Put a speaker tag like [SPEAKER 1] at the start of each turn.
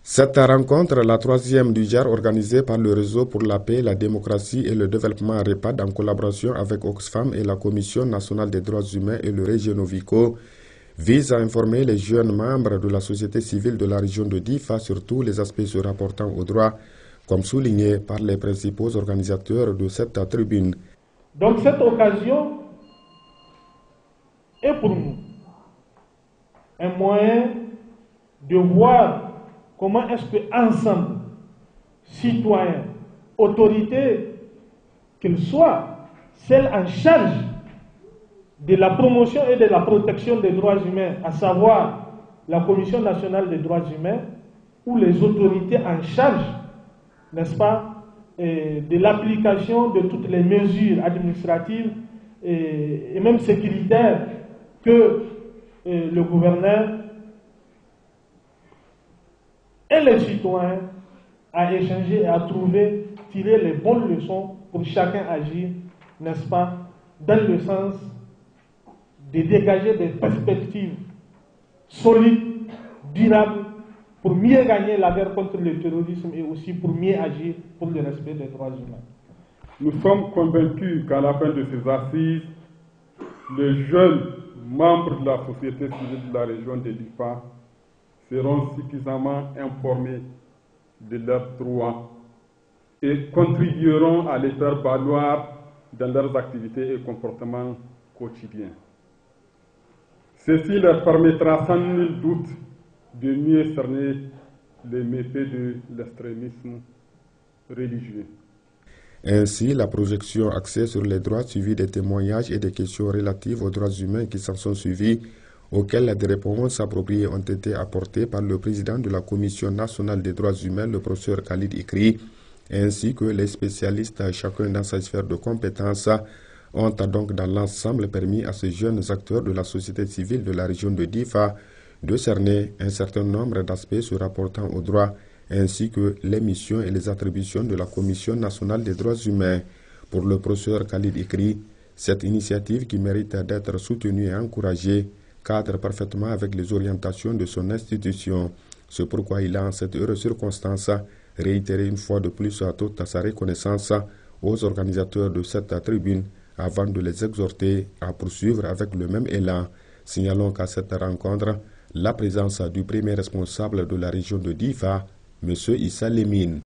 [SPEAKER 1] Cette rencontre, la troisième du genre organisée par le Réseau pour la paix, la démocratie et le développement REPAD en collaboration avec Oxfam et la Commission nationale des droits humains et le Régionovico, vise à informer les jeunes membres de la société civile de la région de Difa sur tous les aspects se rapportant aux droits, comme souligné par les principaux organisateurs de cette tribune.
[SPEAKER 2] Donc cette occasion est pour nous un moyen de voir comment est-ce qu'ensemble, citoyens, autorités, qu'ils soient, celles en charge de la promotion et de la protection des droits humains, à savoir la Commission nationale des droits humains, ou les autorités en charge, n'est-ce pas, de l'application de toutes les mesures administratives et même sécuritaires que le gouverneur et les citoyens à échanger et à trouver, tirer les bonnes leçons pour chacun agir, n'est-ce pas, dans le sens de dégager des perspectives solides, durables, pour mieux gagner la guerre contre le terrorisme et aussi pour mieux agir pour le respect des droits humains.
[SPEAKER 3] Nous sommes convaincus qu'à la fin de ces assises, les jeunes membres de la société civile de la région de Difa seront suffisamment informés de leurs droits et contribueront à les faire valoir dans leurs activités et comportements quotidiens. Ceci leur permettra sans nul doute de mieux cerner les méfaits de l'extrémisme religieux.
[SPEAKER 1] Ainsi, la projection axée sur les droits suivie des témoignages et des questions relatives aux droits humains qui s'en sont suivis, auxquelles des réponses appropriées ont été apportées par le président de la Commission nationale des droits humains, le professeur Khalid Ikri, ainsi que les spécialistes, chacun dans sa sphère de compétences, ont donc dans l'ensemble permis à ces jeunes acteurs de la société civile de la région de Difa de cerner un certain nombre d'aspects se rapportant aux droits, ainsi que les missions et les attributions de la Commission nationale des droits humains. Pour le professeur Khalid Ikri, cette initiative qui mérite d'être soutenue et encouragée cadre parfaitement avec les orientations de son institution. C'est pourquoi il a en cette heureuse circonstance réitéré une fois de plus à toute sa reconnaissance aux organisateurs de cette tribune avant de les exhorter à poursuivre avec le même élan. Signalons qu'à cette rencontre, la présence du premier responsable de la région de Difa, M. Issa Lemine.